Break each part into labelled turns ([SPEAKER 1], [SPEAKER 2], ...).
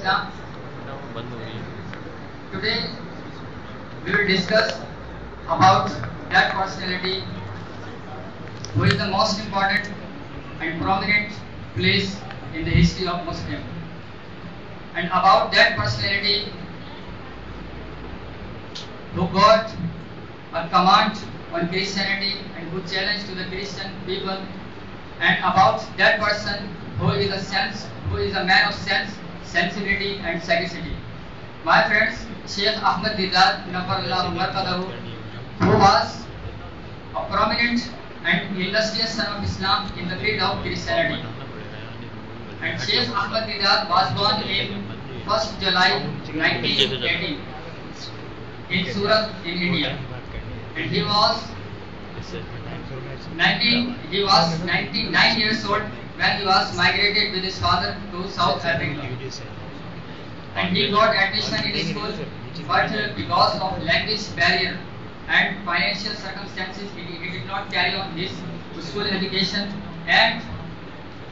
[SPEAKER 1] Islam. Today we will discuss about that personality who is the most important and prominent place in the history of Muslim, and about that personality who got a command on Christianity and who challenged to the Christian people, and about that person who is a man of sense, sensibility and sagacity. My friends, Sheikh Ahmad Didat Nafarullah Markadahu, who was a prominent and illustrious son of Islam in the creed of Christianity. And Sheikh Ahmad Didat was born in 1st July 1918 in Surat in India, and he was 99 years old when he was migrated with his father to South Africa. And he got admission in school, but because of language barrier and financial circumstances, he did not carry on his school education, and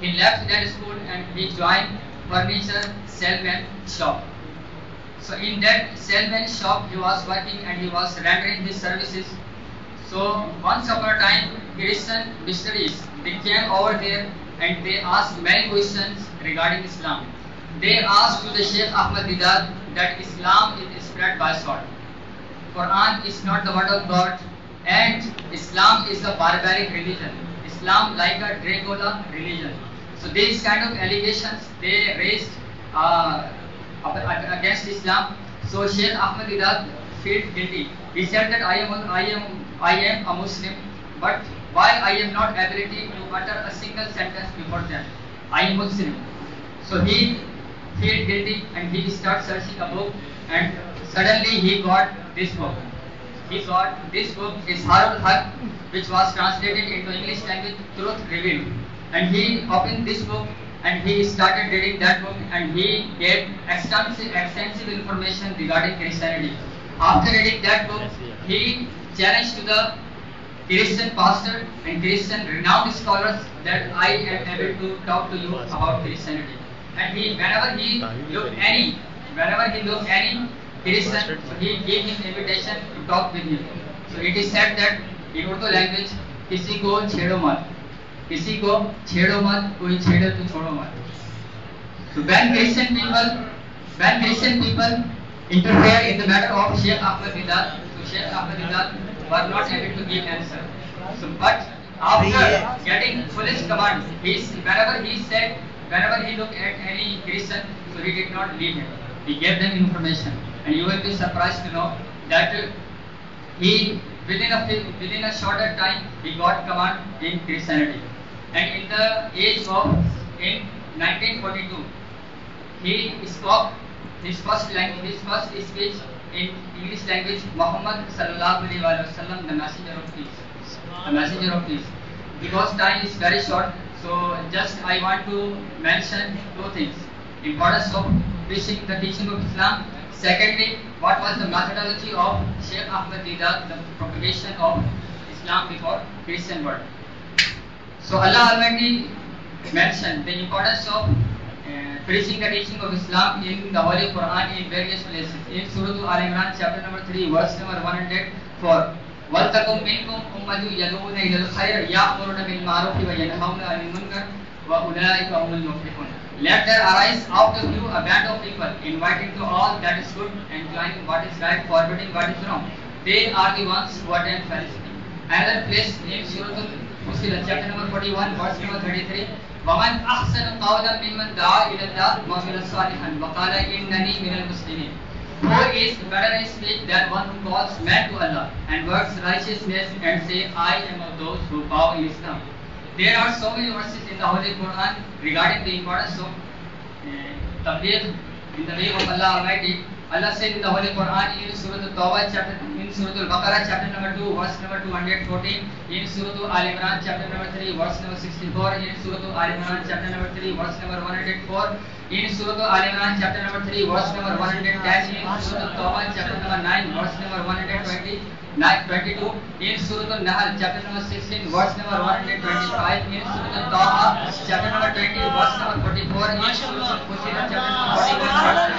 [SPEAKER 1] he left that school and he joined furniture salesman shop. So in that salesman shop he was working and he was rendering his services. So once upon a time, Christian missionaries, they came over there and they asked many questions regarding Islam. They asked to the Sheikh Ahmad Didat that Islam is spread by sword. Quran is not the word of God, and Islam is a barbaric religion. Islam like a Dracula religion. So these kind of allegations they raised against Islam. So Sheikh Ahmad Didat felt guilty. He said that I am a Muslim, but why I am not ability to utter a single sentence before them? I am Muslim. So he felt guilty and he started searching a book, and suddenly he got this book. He got this book is Harul Haq, which was translated into English language, Truth Revealed. And he opened this book and he started reading that book, and he gave extensive information regarding Christianity. After reading that book, he challenged to the Christian pastor and Christian renowned scholars that I am able to talk to you about Christianity. And whenever he looked any Christian, so he gave him invitation to talk with him. So it is said that in Urdu language, किसी को छेड़ो मत, किसी को छेड़ो मत, कोई छेड़े तो छोड़ो मत. So when Christian people interfere in the matter of Sheikh Ahmad Didat, so Sheikh Ahmad Didat were not able to give answer. So but after getting police command, whenever he looked at any Christian, so he did not leave him. He gave them information, and you will be surprised to know that he within a shorter time he got command in Christianity. And in the age of in 1942, he spoke his first speech in English language, Muhammad sallallahu alaihi wasallam, the messenger of peace. Because time is very short, so just I want to mention two things: importance of preaching the teaching of Islam. Secondly, what was the methodology of Sheikh Ahmad Didat, the propagation of Islam before Christian world. So Allah Almighty mentioned the importance of preaching the teaching of Islam in the Holy Quran in various places. In Surah Al Imran chapter number 3 verse number 104, وَلْتَكُمْ مِنْكُمْ أُمَّةٌ يَدْعُونَ إِلَى الْخَيْرِ يَأْمُرُونَ بِالْمَعْرُوفِ وَيَنْهَوْنَ عَنِ الْمُنكَرِ وَأُولَٰئِكَ هُمُ الْمُفْلِحُونَ. Let there arise out of you a band of people, inviting to all that is good, enjoining what is right, forbidding what is wrong. They are the ones who attain felicity. Another place in Surah Al-Fussilat chapter number 41 verse number 33, وَمَنْ أَحْسَنُ قَوْلًا مِمَّنْ دَعَا إِلَى اللَّهِ وَعَمِلَ صَالِحًا وَقَالَ إِنَّنِي مِنَ الْمُسْلِمِينَ. Who is better in speech than one who calls man to Allah and works righteousness and say, I am of those who bow in Islam. There are so many verses in the Holy Quran regarding the importance of tabligh in the name of Allah Almighty. Allah said in the Holy Quran in Surah Al-Tawbah in Surah Al-Baqarah chapter number 2 verse number 214, in Surah Al Imran chapter number 3 verse number 64, in Surah Al Imran chapter number 3 verse number 104, in Surah Al Imran chapter number 3 verse number 110, in Surah Al-Tawbah chapter number 9 verse number 122, in Surah Al-Nahl chapter number 16 verse number 125, in Surah Al-Taha chapter number 20 verse number 44, in Surah Al-Fussilat chapter number 41 verse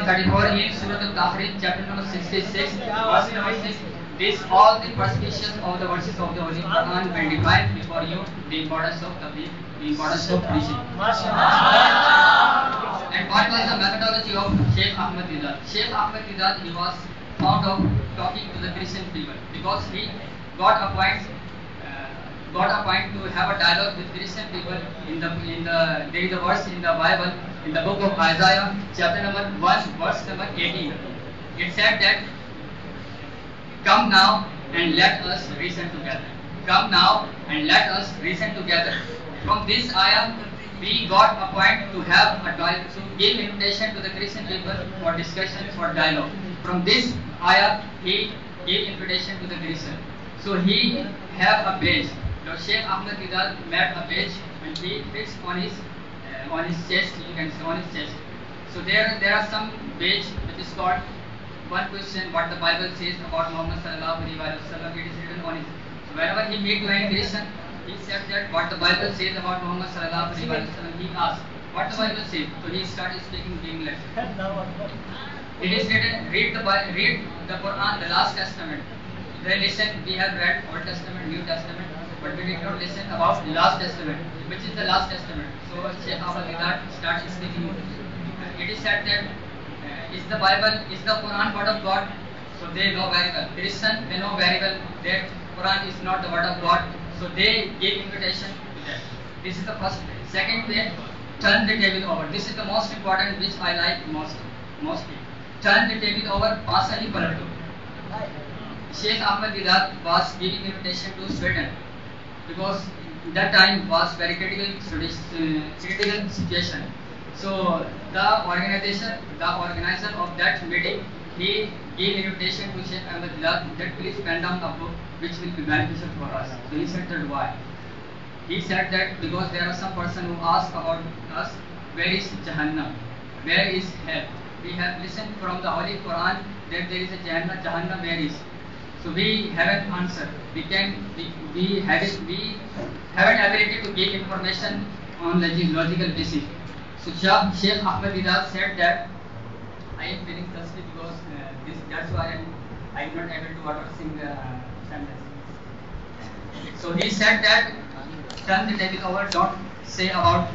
[SPEAKER 1] 34 in Surah Al-Tahrim, chapter number 66, verse number 6. This all the perspicacious of the verses of the Holy Quran will define before you the importance of tabligh, the importance of preaching. And what was the methodology of Sheikh Ahmad Didat? Sheikh Ahmad Didat, he was fond of talking to the Christian people because he got a point to have a dialogue with Christian people there is a verse in the Bible in the book of Isaiah chapter number 1 verse number 18. It said that come now and let us reason together. Come now and let us reason together. From this ayah we got a point to have a dialogue, to give invitation to the Christian people for discussion, for dialogue. From this ayah he gave invitation to the Christian. So he have a page. Sheikh Ahmad Didat made a page and he fixed on his chest. You can see on his chest. So there are some page which is called one question what the Bible says about Muhammad sallallahu alaihi wasallam. It is written on it. So whenever he meet to any Christian, he said that what the Bible says about Muhammad sallallahu alaihi wasallam. He asked what the Bible says. So he started speaking English. It is written read the Quran, the Last Testament. They listen. We have read Old Testament, New Testament. But we did not listen about the Last Testament. Which is the Last Testament? So Sheikh Ahmad Didat started speaking. It is said that is the Quran word of God? So they know very well. Christian, they know very well that Quran is not the word of God. So they gave invitation to that. This is the first way. Second way, turn the table over. This is the most important, which I like mostly. Turn the table over. Pasa hi palat do. Sheikh Ahmad Didat was giving invitation to Sweden because that time was very critical situation. So the organizer of that meeting, he gave invitation to Sheikh Ahmad Didat that please pen down a book which will be beneficial for us. So he said that why? He said that because there are some person who ask about us, where is Jahannam? Where is hell? We have listened from the Holy Quran that there is a Jahannam where is? So we haven't answered. We haven't ability to give information on logical basis. So Sheikh Ahmad Didat said that I am feeling thirsty because that's why I am not able to utter sing sentence. So he said that turn the table over, don't say about